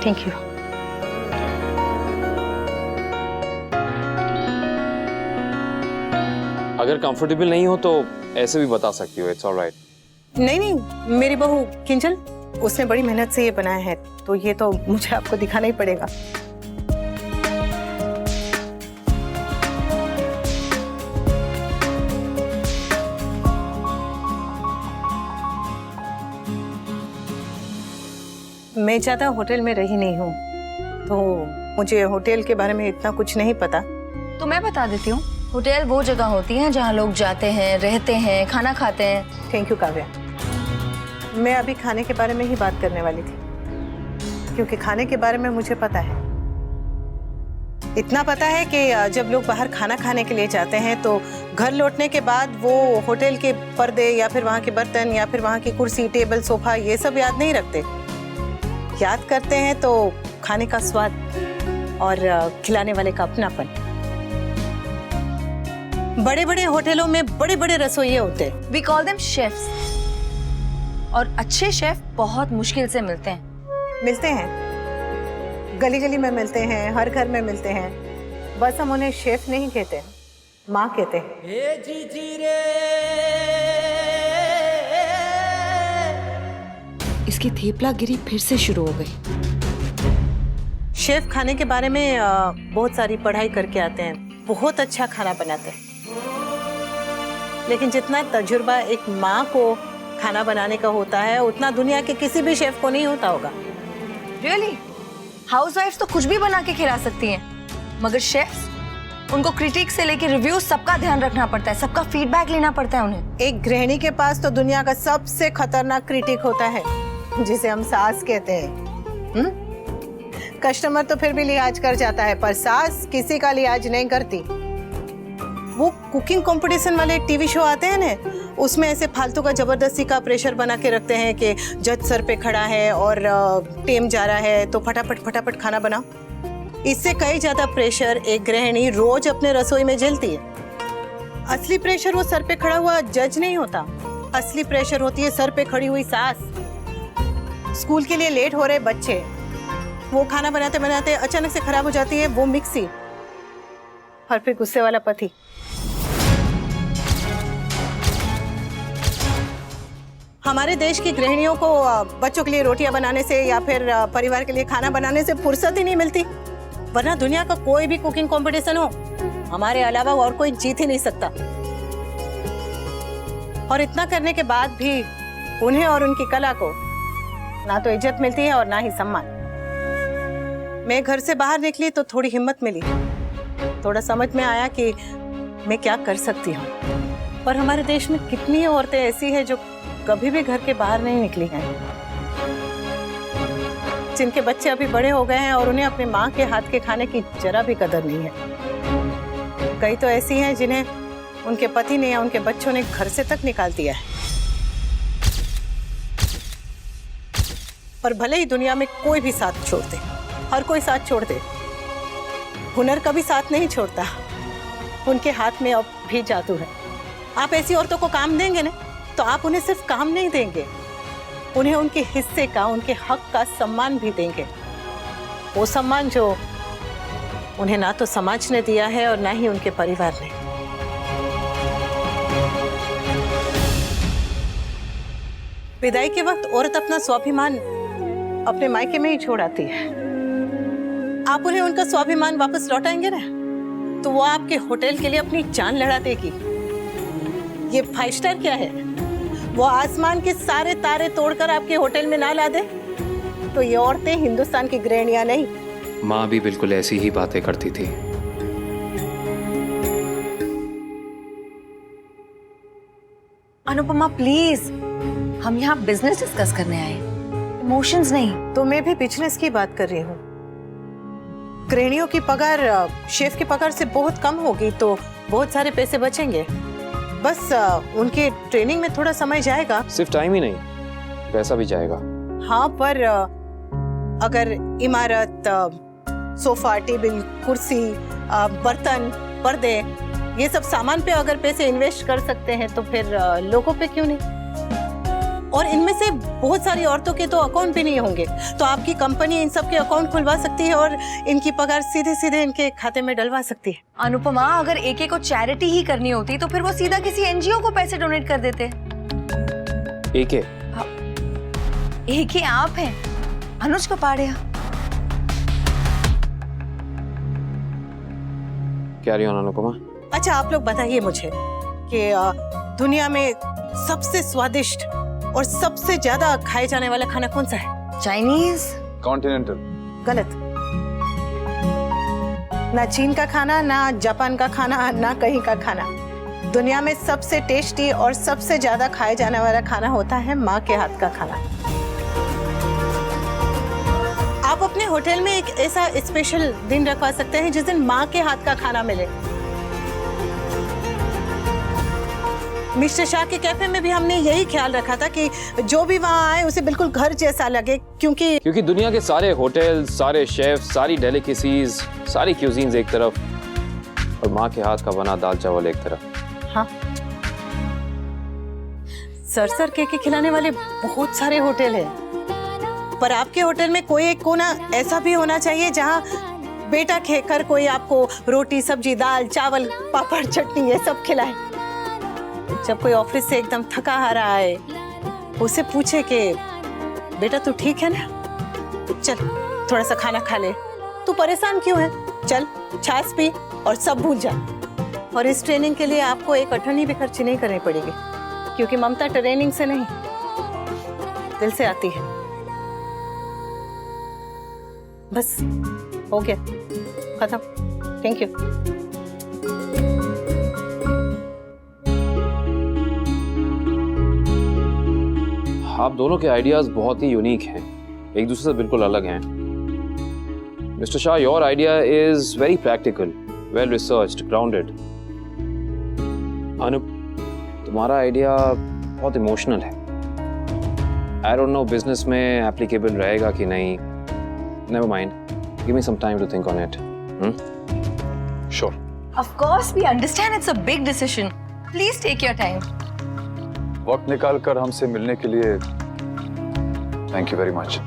Thank you. अगर comfortable नहीं हो तो ऐसे भी बता सकती हो, इट्स ऑलराइट। नहीं नहीं, मेरी बहू किंजल, उसने बड़ी मेहनत से ये बनाया है, तो ये तो मुझे आपको दिखाना ही पड़ेगा। मैं ज्यादा होटल में रही नहीं हूँ, तो मुझे होटल के बारे में इतना कुछ नहीं पता। तो मैं बता देती हूँ, होटल वो जगह होती है जहाँ लोग जाते हैं, रहते हैं, खाना खाते हैं। Thank you Kavya. मैं अभी खाने के बारे में ही बात करने वाली थी, क्योंकि खाने के बारे में मुझे पता है। इतना पता है कि जब लोग बाहर खाना खाने के लिए जाते हैं तो घर लौटने के बाद वो होटल के पर्दे या फिर वहाँ के बर्तन या फिर वहाँ की कुर्सी, टेबल, सोफा ये सब याद नहीं रखते। याद करते हैं तो खाने का स्वाद और खिलाने वाले का अपनापन। बड़े बड़े होटलों में बड़े बड़े रसोइये होते हैं। We call them chefs। और अच्छे शेफ बहुत मुश्किल से मिलते हैं। मिलते हैं, गली गली में मिलते हैं, हर घर में मिलते हैं। बस हम उन्हें शेफ नहीं कहते, माँ कहते हैं। इसकी थेपला गिरी फिर से शुरू हो गई। शेफ खाने के बारे में बहुत सारी पढ़ाई करके आते हैं, बहुत अच्छा खाना बनाते हैं। लेकिन जितना तजुर्बा एक माँ को खाना बनाने का होता है, उतना दुनिया के किसी भी शेफ को नहीं होता होगा। Really? हाउसवाइफ्स तो कुछ भी बना के खिला सकती हैं, मगर शेफ्स, उनको क्रिटिक से लेकर रिव्यूज सबका ध्यान रखना पड़ता है, सबका फीडबैक लेना पड़ता है उन्हें। एक गृहिणी के पास तो दुनिया का सबसे खतरनाक क्रिटिक होता है, जिसे हम सास कहते हैं। कस्टमर तो फिर भी लिहाज कर जाता है, पर सास किसी का लिहाज नहीं करती। वो कुकिंग कंपटीशन वाले टीवी शो आते हैं ना, उसमें ऐसे फालतू का जबरदस्ती का प्रेशर बना के रखते हैं कि जज सर पे खड़ा है और टेम जा रहा है तो फटाफट फटाफट खाना बनाओ। इससे कई ज्यादा प्रेशर एक गृहिणी रोज अपने रसोई में झेलती है। असली प्रेशर वो सर पे खड़ा हुआ जज नहीं होता, असली प्रेशर होती है सर पे खड़ी हुई सास। स्कूल के लिए लेट हो रहे बच्चे, वो खाना बनाते बनाते अचानक से खराब हो जाती है वो मिक्सी, और फिर गुस्से वाला पति। हमारे देश की गृहिणियों को बच्चों के लिए रोटियां बनाने से या फिर परिवार के लिए खाना बनाने से फुर्सत ही नहीं मिलती, वरना दुनिया का कोई भी कुकिंग कंपटीशन हो, हमारे अलावा और कोई जीत ही नहीं सकता। और इतना करने के बाद भी उन्हें और उनकी कला को ना तो इज्जत मिलती है और ना ही सम्मान। मैं घर से बाहर निकली तो थोड़ी हिम्मत मिली, थोड़ा समझ में आया कि मैं क्या कर सकती हूँ। और हमारे देश में कितनी औरतें ऐसी हैं जो कभी भी घर के बाहर नहीं निकली हैं, जिनके बच्चे अभी बड़े हो गए हैं और उन्हें अपने माँ के हाथ के खाने की जरा भी कदर नहीं है। कई तो ऐसी हैं जिन्हें उनके पति ने या उनके बच्चों ने घर से तक निकाल दिया है। पर भले ही दुनिया में कोई भी साथ छोड़ दे, हर कोई साथ छोड़ दे, हुनर कभी साथ नहीं छोड़ता। उनके हाथ में अब भी जादू है। आप ऐसी औरतों को काम देंगे ना, तो आप उन्हें सिर्फ काम नहीं देंगे, उन्हें उनके हिस्से का, उनके हक का सम्मान भी देंगे। वो सम्मान जो उन्हें ना तो समाज ने दिया है और ना ही उनके परिवार ने। विदाई के वक्त औरत अपना स्वाभिमान अपने मायके में ही छोड़ आती है। आप उन्हें उनका स्वाभिमान वापस लौटाएंगे ना, तो वो आपके होटल के लिए अपनी जान लड़ा देगी। ये 5 स्टार क्या है, वो आसमान के सारे तारे तोड़कर आपके होटल में ना ला दे, तो ये औरतें हिंदुस्तान की गृहिणियां नहीं। माँ भी बिल्कुल ऐसी ही बातें करती थी। अनुपमा प्लीज, हम यहाँ बिजनेस डिस्कस करने आए, इमोशंस नहीं। तो मैं भी बिजनेस की बात कर रही हूँ। गृहिणियों की पगार शेफ की पगार से बहुत कम होगी, तो बहुत सारे पैसे बचेंगे। बस उनके ट्रेनिंग में थोड़ा समय जाएगा। सिर्फ टाइम ही नहीं, पैसा भी जाएगा। हाँ, पर अगर इमारत, सोफा, टेबल, कुर्सी, बर्तन, पर्दे, ये सब सामान पे अगर पैसे इन्वेस्ट कर सकते हैं तो फिर लोगों पे क्यों नहीं। और इनमें से बहुत सारी औरतों के तो अकाउंट भी नहीं होंगे, तो आपकी कंपनी इन सब के अकाउंट खुलवा सकती है और इनकी पगार सीधे सीधे इनके खाते में डलवा सकती है। अनुपमा, अगर एके को चैरिटी ही करनी होती तो फिर वो सीधा किसी एनजीओ को पैसे डोनेट कर देते। एके? एके आप हैं, अनुज कपाड़िया। Carry on Anupama. अच्छा, आप लोग बताइए मुझे कि दुनिया में सबसे स्वादिष्ट और सबसे ज्यादा खाए जाने वाला खाना कौन सा है? चाइनीज? कॉन्टिनेंटल। गलत। ना चीन का खाना, ना जापान का खाना, ना कहीं का खाना। दुनिया में सबसे टेस्टी और सबसे ज्यादा खाए जाने वाला खाना होता है माँ के हाथ का खाना। आप अपने होटल में एक ऐसा स्पेशल दिन रखवा सकते हैं जिस दिन माँ के हाथ का खाना मिले। मिस्टर शाह के कैफे में भी हमने यही ख्याल रखा था कि जो भी वहाँ आए उसे बिल्कुल घर जैसा लगे, क्योंकि दुनिया के सारे होटल, सारे शेफ, सारी डेलिकेसीज, सारी क्यूजीन्स एक तरफ और माँ के हाथ का बना दाल चावल एक तरफ। हाँ, सर केक खिलाने वाले बहुत सारे होटल हैं, पर आपके होटल में कोई एक कोना ऐसा भी होना चाहिए जहाँ बेटा कहकर कोई आपको रोटी, सब्जी, दाल, चावल, पापड़, चटनी ये सब खिलाए। जब कोई ऑफिस से एकदम थका हारा आए, उसे पूछे कि बेटा तू ठीक है ना, चल थोड़ा सा खाना खा ले, तू परेशान क्यों है, चल छाछ पी और सब भूल जा। और इस ट्रेनिंग के लिए आपको एक अठन्नी भी खर्ची नहीं करनी पड़ेगी, क्योंकि ममता ट्रेनिंग से नहीं, दिल से आती है। बस हो गया, खत्म। Thank you. आप दोनों के आइडियाज बहुत ही यूनिक हैं, एक दूसरे से बिल्कुल अलग हैं। Mister Shah, your idea is very practical, well researched, grounded. Anup, तुम्हारा आइडिया बहुत इमोशनल है। आई डोंट नो बिजनेस में एप्लीकेबल रहेगा कि नहीं। Never mind, give me some time to think on it. Sure. Of course, we understand it's a big decision. Please take your time. वक्त निकाल कर हमसे मिलने के लिए thank you very much.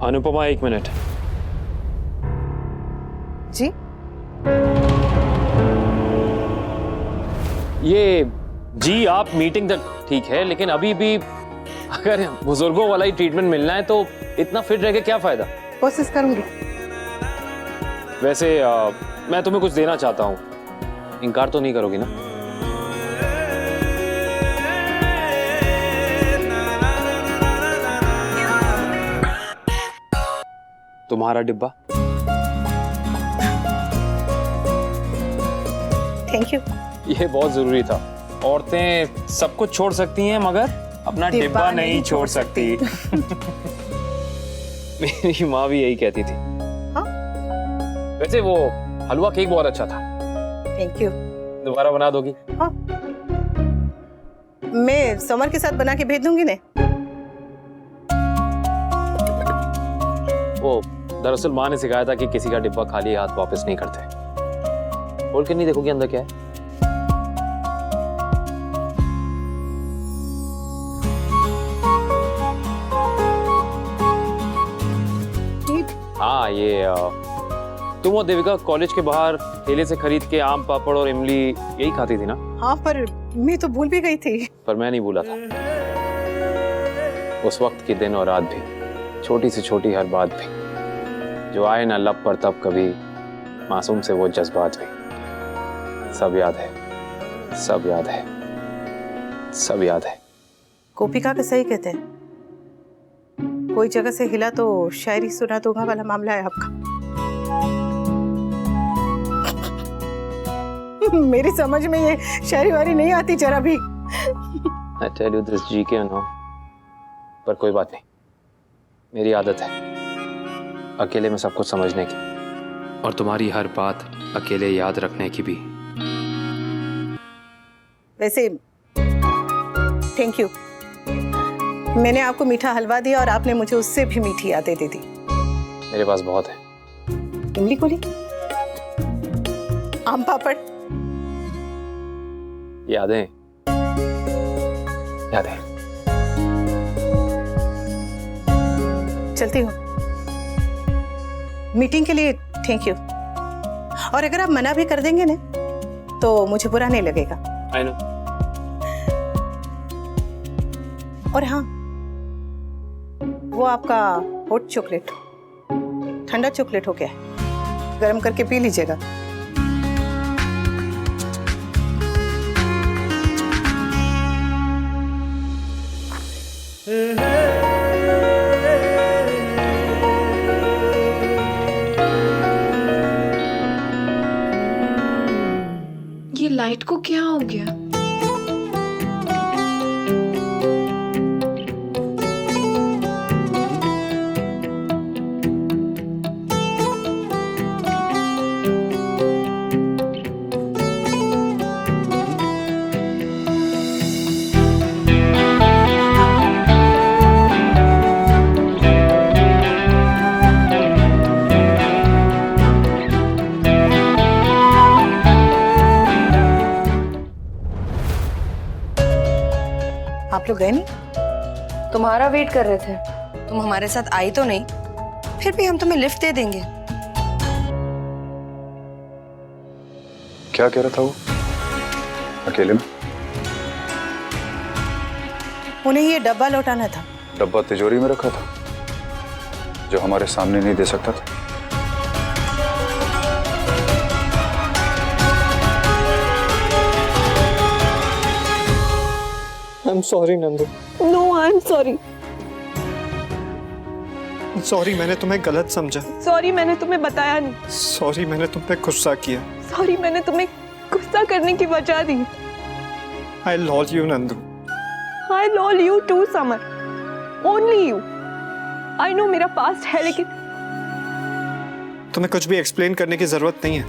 Anupama, एक मिनट। जी? ये जी आप मीटिंग तक ठीक है, लेकिन अभी भी अगर बुजुर्गों वाला ही ट्रीटमेंट मिलना है तो इतना फिट रह के क्या फायदा? कोशिश करूंगी। वैसे मैं तुम्हें कुछ देना चाहता हूँ, इनकार तो नहीं करोगी ना? तुम्हारा डिब्बा। Thank you. ये बहुत जरूरी था। औरतें सब कुछ छोड़ सकती हैं मगर अपना डिब्बा नहीं छोड़ सकती। मेरी माँ भी यही कहती थी। हाँ? वैसे वो हलवा केक बहुत अच्छा था। Thank you. दोबारा बना दोगी? हाँ, मैं समर के साथ बना के भेज दूंगी ने। वो दरअसल माँ ने सिखाया था कि किसी का डिब्बा खाली हाथ वापस नहीं करते। खोल के नहीं देखोगी अंदर क्या है? हाँ, ये तुम और देविका कॉलेज के बाहर ठेले से खरीद के आम, पापड़ और इमली यही खाती थी ना? हाँ, पर मैं तो भूल भी गई थी। पर मैं नहीं भूला था। उस वक्त के दिन और रात भी, छोटी से छोटी हर बात भी, जो आए ना लब पर तब कभी, मासूम से वो जज्बात भी, सब याद है, सब याद है, सब याद है। गोपिका का सही कहते हैं, कोई जगह से हिला तो शायरी सुना दूंगा वाला मामला है आपका। मेरी समझ में ये शायरी वारी नहीं आती जरा भी। I tell you this GK and all, पर कोई बात नहीं, मेरी आदत है अकेले में सब कुछ समझने की, और तुम्हारी हर बात अकेले याद रखने की भी। वैसे थैंक यू, मैंने आपको मीठा हलवा दिया और आपने मुझे उससे भी मीठी यादें दे दी। मेरे पास बहुत है। इमली कोली, आम पापड़, यादें यादें। चलती हूँ। मीटिंग के लिए थैंक यू। और अगर आप मना भी कर देंगे ना तो मुझे बुरा नहीं लगेगा। I know. और हाँ, वो आपका हॉट चॉकलेट ठंडा चॉकलेट हो गया है, गर्म करके पी लीजिएगा। ये लाइट को क्या हो गया? आप लोग गए नहीं? तुम्हारा वेट कर रहे थे। तुम हमारे साथ आई तो नहीं, फिर भी हम तुम्हें लिफ्ट दे देंगे। क्या कह रहा था वो अकेले में? उन्हें ये डब्बा लौटाना था। डब्बा तिजोरी में रखा था जो हमारे सामने नहीं दे सकता था। I'm sorry Nandu. No, I'm sorry. Sorry, मैंने तुम्हें गलत समझा। Sorry, मैंने तुम्हें बताया नहीं। सॉरी, मैंने तुम पे गुस्सा किया। Sorry, मैंने तुम्हें गुस्सा करने की वजह दी। I lol you Nandu. I lol you too, Samar. Only you. I know मेरा पास्ट है, लेकिन तुम्हें कुछ भी एक्सप्लेन करने की जरूरत नहीं है।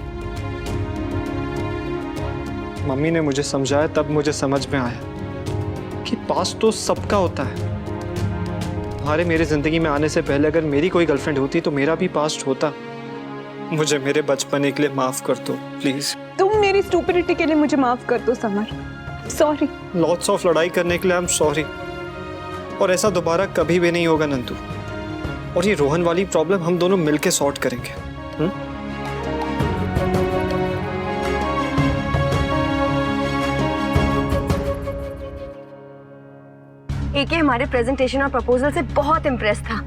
मम्मी ने मुझे समझाया, तब मुझे समझ में आया कि पास्ट तो सबका होता है। तुम्हारे मेरी जिंदगी में आने से पहले अगर मेरी कोई गर्लफ्रेंड होती तो मेरा भी पास्ट होता। मुझे मेरे बचपन के लिए माफ कर दो प्लीज। तुम मेरी स्टूपिडिटी के लिए मुझे माफ कर दो समर। सॉरी। लॉट्स ऑफ लड़ाई करने के लिए आई एम सॉरी, और ऐसा दोबारा कभी भी नहीं होगा नंदू। और ये रोहन वाली प्रॉब्लम हम दोनों मिलके सॉर्ट करेंगे। एके हमारे प्रेजेंटेशन और प्रपोजल से बहुत इम्प्रेस था।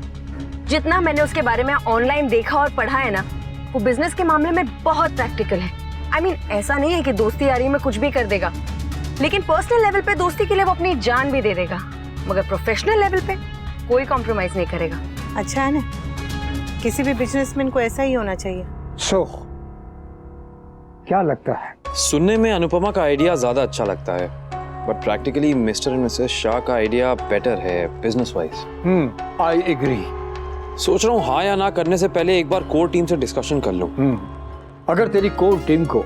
जितना मैंने उसके बारे में ऑनलाइन देखा और पढ़ा है ना, वो बिजनेस के मामले में बहुत प्रैक्टिकल है। I mean, ऐसा नहीं है कि दोस्ती यारी में कुछ भी कर देगा, लेकिन पर्सनल लेवल पे दोस्ती के लिए वो अपनी जान भी दे देगा, मगर प्रोफेशनल लेवल पे कोई कॉम्प्रोमाइज नहीं करेगा। अच्छा है ना, किसी भी बिजनेसमैन को ऐसा ही होना चाहिए। क्या लगता है? सुनने में अनुपमा का आइडिया ज्यादा अच्छा लगता है, but practically mister and missus Shah का आइडिया बेटर है बिजनेस वाइज। I agree. सोच रहा हूँ हाँ या ना करने से पहले एक बार कोर टीम से डिस्कशन कर लूं। अगर तेरी कोर टीम को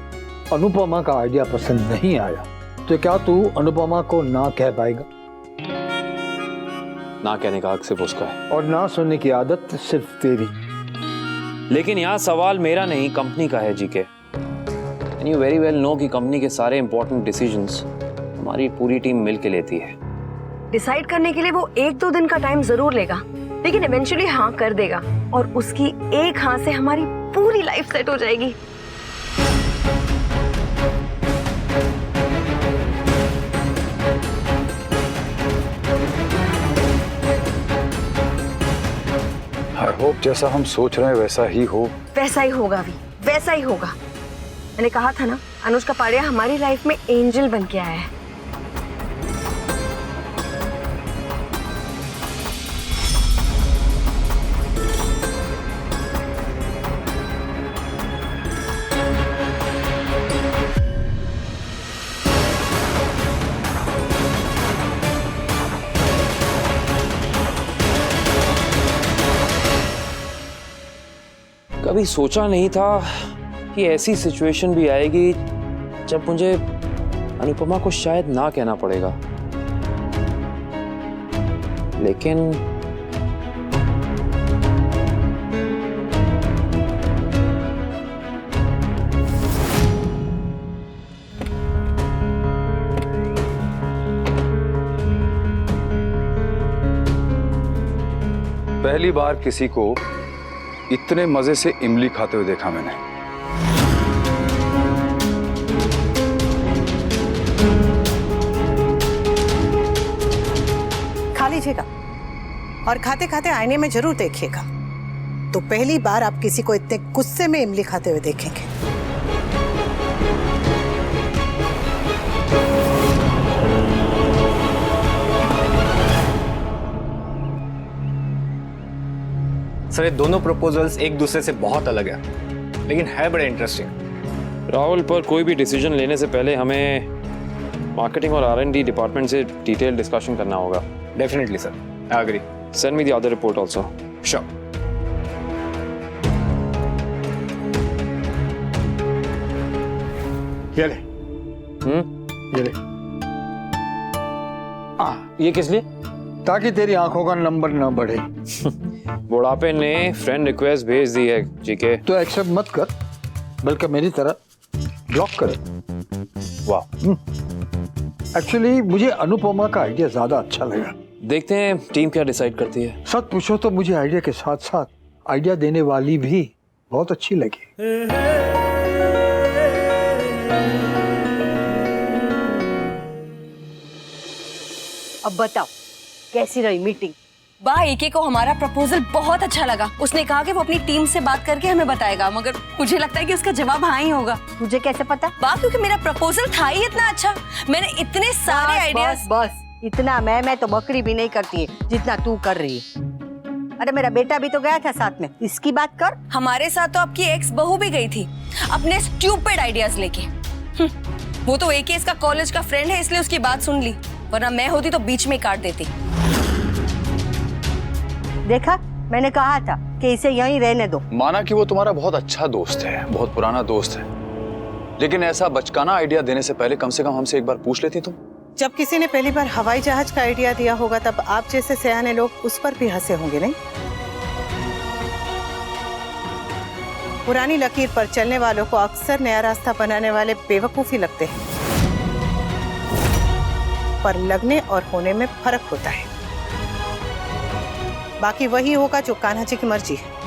अनुपमा का आइडिया पसंद नहीं आया तो क्या तू अनुपमा को ना कह पाएगा? ना कहने का हक सिर्फ उसका है, और ना सुनने की आदत सिर्फ तेरी। लेकिन यहाँ सवाल मेरा नहीं कंपनी का है GK. And you very well know कि कंपनी के सारे इंपॉर्टेंट डिसीजंस हमारी पूरी टीम मिलके लेती है। डिसाइड करने के लिए वो 1-2 दिन का टाइम जरूर लेगा, लेकिन इवेंचुअली हाँ कर देगा, और उसकी एक हाँ से हमारी पूरी लाइफ सेट हो जाएगी। आई होप जैसा हम सोच रहे हैं वैसा ही हो। वैसा ही होगा भी, वैसा ही होगा। मैंने कहा था ना, अनुष्का पाड़िया हमारी लाइफ में एंजल बन के आया है। कभी सोचा नहीं था कि ऐसी सिचुएशन भी आएगी जब मुझे अनुपमा को शायद ना कहना पड़ेगा। लेकिन पहली बार किसी को इतने मजे से इमली खाते हुए देखा मैंने। खा लीजिएगा और खाते खाते आईने में जरूर देखिएगा, तो पहली बार आप किसी को इतने गुस्से में इमली खाते हुए देखेंगे। सर ये दोनों प्रपोजल्स एक दूसरे से बहुत अलग है, लेकिन है बड़े इंटरेस्टिंग। राहुल, पर कोई भी डिसीजन लेने से पहले हमें मार्केटिंग और R&D डिपार्टमेंट से डिटेल डिस्कशन करना होगा। Definitely sir, I agree. Send me the other report also. Sure. ये ले, ये ले। ये किस लिए? ताकि तेरी आंखों का नंबर ना बढ़े। बुढ़ापे ने फ्रेंड रिक्वेस्ट भेज दी है जीके। तो एक्सेप्ट मत कर, बल्कि मेरी तरह ब्लॉक कर। वाह। एक्चुअली मुझे अनुपमा का आइडिया ज्यादा अच्छा लगा। देखते हैं टीम क्या डिसाइड करती है। सच पूछो तो मुझे आइडिया के साथ साथ आइडिया देने वाली भी बहुत अच्छी लगी। अब बताओ कैसी रही मीटिंग? वाह, एके को हमारा प्रपोजल बहुत अच्छा लगा। उसने कहा कि वो अपनी टीम से बात करके हमें बताएगा, मगर मुझे लगता है कि उसका जवाब हाँ ही होगा। तुझे कैसे पता? वाह, क्योंकि मेरा प्रपोजल था ही इतना अच्छा। मैंने इतने सारे आइडियाज। बस इतना मैं तो बकरी भी नहीं करती है जितना तू कर रही है। अरे मेरा बेटा भी तो गया था साथ में, इसकी बात कर। हमारे साथ तो आपकी एक्स बहू भी गई थी अपने स्टूपिड आइडियाज लेके। वो तो एके इसका कॉलेज का फ्रेंड है, इसलिए उसकी बात सुन ली, वरना मैं होती तो बीच में काट देती। देखा, मैंने कहा था कि इसे यहीं रहने दो। माना कि वो तुम्हारा बहुत अच्छा दोस्त है, बहुत पुराना दोस्त है, लेकिन ऐसा बचकाना आइडिया देने से पहले कम से कम हमसे एक बार पूछ लेती तुम। जब किसी ने पहली बार हवाई जहाज का आइडिया दिया होगा तब आप जैसे सयाने लोग उस पर भी हंसे होंगे, नहीं? पुरानी लकीर पर चलने वालों को अक्सर नया रास्ता बनाने वाले बेवकूफी लगते हैं, पर लगने और होने में फर्क होता है। बाकी वही होगा जो कान्हा जी की मर्जी है।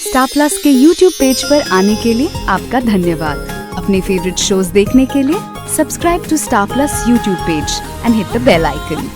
स्टार प्लस के YouTube पेज पर आने के लिए आपका धन्यवाद। अपने फेवरेट शोज देखने के लिए subscribe to Star Plus YouTube page and hit the bell icon.